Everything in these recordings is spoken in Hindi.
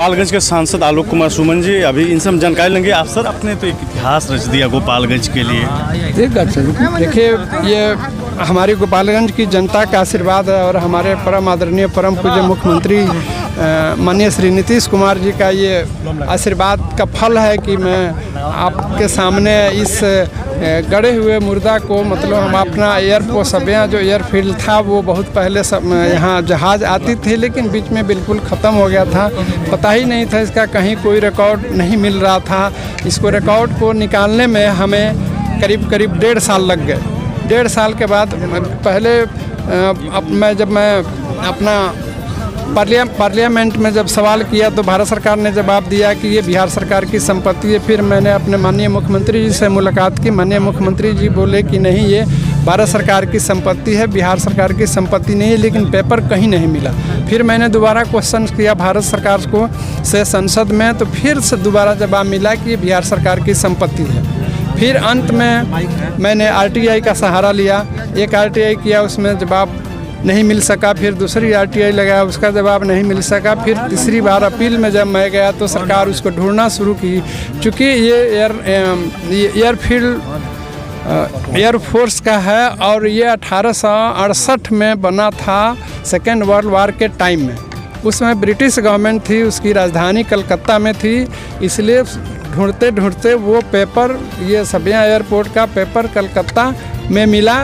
गोपालगंज के सांसद आलोक कुमार सुमन जी अभी इनसे हम जानकारी लेंगे। आप सर अपने तो एक इतिहास रच दिया गोपालगंज के लिए। देखिए, ये हमारी गोपालगंज की जनता का आशीर्वाद है और हमारे परम आदरणीय परम पूज्य मुख्यमंत्री माननीय श्री नीतीश कुमार जी का ये आशीर्वाद का फल है कि मैं आपके सामने इस गड़े हुए मुर्दा को, मतलब हम अपना एयरपोर्ट सब यहाँ जो एयरफील्ड था वो बहुत पहले सब यहाँ जहाज़ आती थी, लेकिन बीच में बिल्कुल ख़त्म हो गया था। पता ही नहीं था इसका, कहीं कोई रिकॉर्ड नहीं मिल रहा था। इसको रिकॉर्ड को निकालने में हमें करीब 1.5 साल लग गए। 1.5 साल के बाद पहले जब मैं अपना पार्लियामेंट में जब सवाल किया तो भारत सरकार ने जवाब दिया कि ये बिहार सरकार की संपत्ति है। फिर मैंने अपने माननीय मुख्यमंत्री जी से मुलाकात की। माननीय मुख्यमंत्री जी बोले कि नहीं, ये भारत सरकार की संपत्ति है, बिहार सरकार की संपत्ति नहीं है, लेकिन पेपर कहीं नहीं मिला। फिर मैंने दोबारा क्वेश्चन किया भारत सरकार को से संसद में, तो फिर से दोबारा जवाब मिला कि ये बिहार सरकार की संपत्ति है। फिर अंत में मैंने RTI का सहारा लिया। एक RTI किया, उसमें जवाब नहीं मिल सका। फिर दूसरी RTI लगाया, उसका जवाब नहीं मिल सका। फिर तीसरी बार अपील में जब मैं गया तो सरकार उसको ढूंढना शुरू की। चूँकि ये एयरफील्ड एयरफोर्स का है और ये 1868 में बना था, सेकेंड वर्ल्ड वार के टाइम में। उसमें ब्रिटिश गवर्नमेंट थी, उसकी राजधानी कलकत्ता में थी। इसलिए ढूंढते ढूंढते वो पेपर, ये सबिया एयरपोर्ट का पेपर कलकत्ता में मिला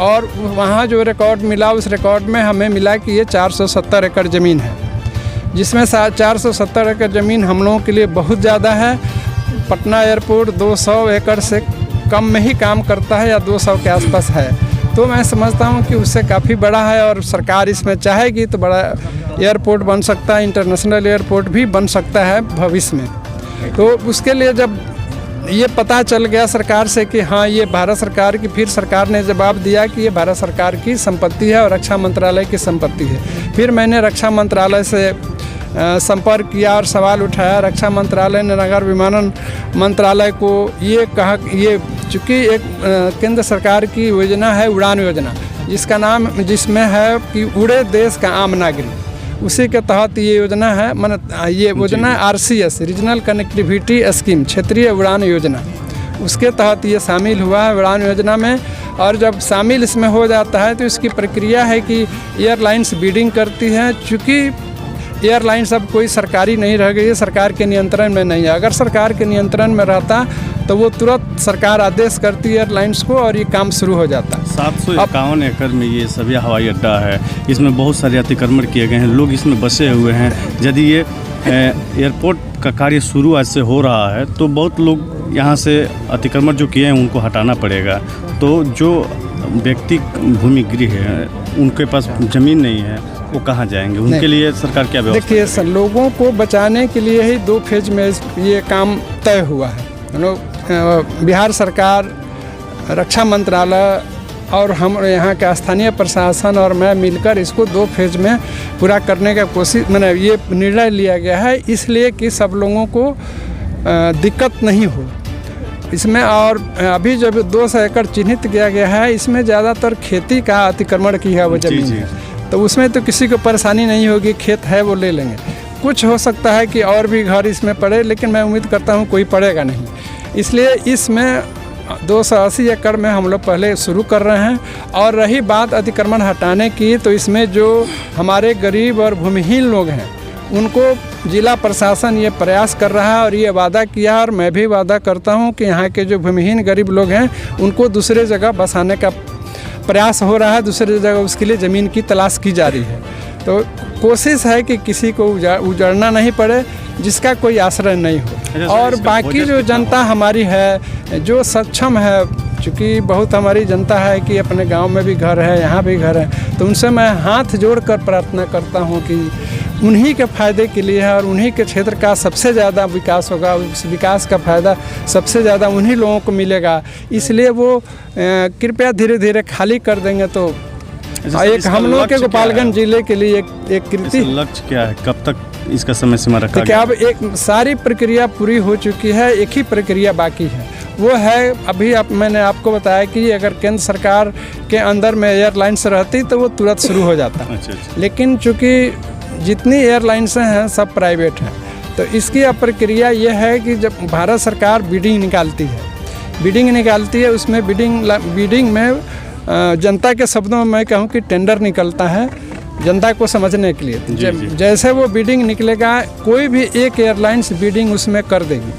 और वहाँ जो रिकॉर्ड मिला, उस रिकॉर्ड में हमें मिला कि ये 470 एकड़ ज़मीन है, जिसमें 470 एकड़ ज़मीन हम लोगों के लिए बहुत ज़्यादा है। पटना एयरपोर्ट 200 एकड़ से कम में ही काम करता है या 200 के आसपास है। तो मैं समझता हूँ कि उससे काफ़ी बड़ा है और सरकार इसमें चाहेगी तो बड़ा एयरपोर्ट बन सकता है, इंटरनेशनल एयरपोर्ट भी बन सकता है भविष्य में। तो उसके लिए जब ये पता चल गया सरकार से कि हाँ ये भारत सरकार की, फिर सरकार ने जवाब दिया कि ये भारत सरकार की संपत्ति है और रक्षा मंत्रालय की संपत्ति है। फिर मैंने रक्षा मंत्रालय से संपर्क किया और सवाल उठाया। रक्षा मंत्रालय ने नगर विमानन मंत्रालय को ये कहा, ये चूँकि एक केंद्र सरकार की योजना है उड़ान योजना, जिसमें है कि उड़े देश का आम नागरिक, उसी के तहत ये योजना है। ये योजना RCS रीजनल कनेक्टिविटी स्कीम, क्षेत्रीय उड़ान योजना, उसके तहत ये शामिल हुआ है उड़ान योजना में। और जब शामिल इसमें हो जाता है तो इसकी प्रक्रिया है कि एयरलाइंस बिडिंग करती हैं। चूँकि एयरलाइंस अब कोई सरकारी नहीं रह गई है, सरकार के नियंत्रण में नहीं है। अगर सरकार के नियंत्रण में रहता तो वो तुरंत सरकार आदेश करती है एयरलाइंस को और ये काम शुरू हो जाता है। 751 एकड़ में ये सबिया हवाई अड्डा है, इसमें बहुत सारे अतिक्रमण किए गए हैं, लोग इसमें बसे हुए हैं। यदि ये एयरपोर्ट का कार्य शुरू आज से हो रहा है तो बहुत लोग यहाँ से अतिक्रमण जो किए हैं उनको हटाना पड़ेगा। तो जो व्यक्ति भूमिगृह है, उनके पास ज़मीन नहीं है, वो कहाँ जाएंगे? उनके लिए सरकार क्या व्यवस्था? देखिए सर, लोगों को बचाने के लिए ही 2 फेज में ये काम तय हुआ है। बिहार सरकार, रक्षा मंत्रालय और हम यहाँ के स्थानीय प्रशासन और मैं मिलकर इसको 2 फेज में पूरा करने का कोशिश, मैंने ये निर्णय लिया गया है, इसलिए कि सब लोगों को दिक्कत नहीं हो इसमें। और अभी जब 200 एकड़ चिन्हित किया गया है, इसमें ज़्यादातर खेती का अतिक्रमण की है वो जमीन है, तो उसमें तो किसी को परेशानी नहीं होगी, खेत है वो ले लेंगे। कुछ हो सकता है कि और भी घर इसमें पड़े, लेकिन मैं उम्मीद करता हूँ कोई पड़ेगा नहीं। इसलिए इसमें 280 एकड़ में हम लोग पहले शुरू कर रहे हैं। और रही बात अतिक्रमण हटाने की, तो इसमें जो हमारे गरीब और भूमिहीन लोग हैं उनको जिला प्रशासन ये प्रयास कर रहा है और ये वादा किया, और मैं भी वादा करता हूँ कि यहाँ के जो भूमिहीन गरीब लोग हैं उनको दूसरे जगह बसाने का प्रयास हो रहा है, दूसरी जगह उसके लिए ज़मीन की तलाश की जा रही है। तो कोशिश है कि किसी को उजड़ना नहीं पड़े, जिसका कोई आश्रय नहीं हो। और बाकी जो जनता हमारी है जो सक्षम है, चूँकि बहुत हमारी जनता है कि अपने गांव में भी घर है, यहाँ भी घर है, तो उनसे मैं हाथ जोड़कर प्रार्थना करता हूँ कि उन्हीं के फ़ायदे के लिए है और उन्हीं के क्षेत्र का सबसे ज़्यादा विकास होगा। उस विकास का फ़ायदा सबसे ज़्यादा उन्हीं लोगों को मिलेगा। इसलिए वो कृपया धीरे धीरे खाली कर देंगे तो एक हम लोग के गोपालगंज जिले के लिए एक कृति। लक्ष्य क्या है, कब तक इसका समय सीमा रखा गया? अब एक सारी प्रक्रिया पूरी हो चुकी है, एक ही प्रक्रिया बाकी है, वो है अभी मैंने आपको बताया कि अगर केंद्र सरकार के अंदर में एयरलाइंस रहती तो वो तुरंत शुरू हो जाता। अच्छा। लेकिन चूँकि जितनी एयरलाइंसें हैं सब प्राइवेट हैं, तो इसकी अब प्रक्रिया ये है कि जब भारत सरकार बिडिंग निकालती है उसमें बिडिंग में जनता के शब्दों में मैं कहूँ कि टेंडर निकलता है जनता को समझने के लिए। जैसे वो बिडिंग निकलेगा कोई भी एक एयरलाइंस बिडिंग उसमें कर देगी,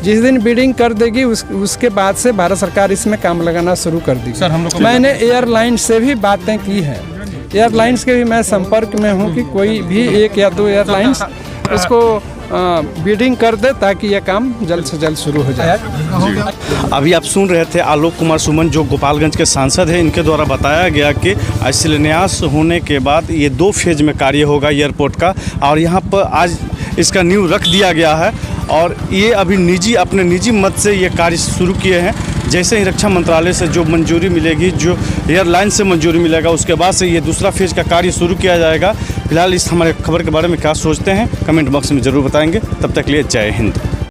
जिस दिन बिडिंग कर देगी उसके बाद से भारत सरकार इसमें काम लगाना शुरू कर देगी। सर, हम लोग मैंने एयरलाइन से भी बातें की है, एयरलाइंस के भी मैं संपर्क में हूँ कि कोई भी 1 या 2 एयरलाइंस इसको बिडिंग कर दे ताकि यह काम जल्द से जल्द शुरू हो जाए। अभी आप सुन रहे थे आलोक कुमार सुमन जो गोपालगंज के सांसद हैं, इनके द्वारा बताया गया कि शिलान्यास होने के बाद ये 2 फेज में कार्य होगा एयरपोर्ट का, और यहाँ पर आज इसका नींव रख दिया गया है और ये अभी अपने निजी मत से ये कार्य शुरू किए हैं। जैसे ही रक्षा मंत्रालय से जो मंजूरी मिलेगी, जो एयरलाइन से मंजूरी मिलेगा, उसके बाद से ये दूसरा फेज का कार्य शुरू किया जाएगा। फिलहाल इस हमारे खबर के बारे में क्या सोचते हैं कमेंट बॉक्स में ज़रूर बताएंगे। तब तक के लिए जय हिंद।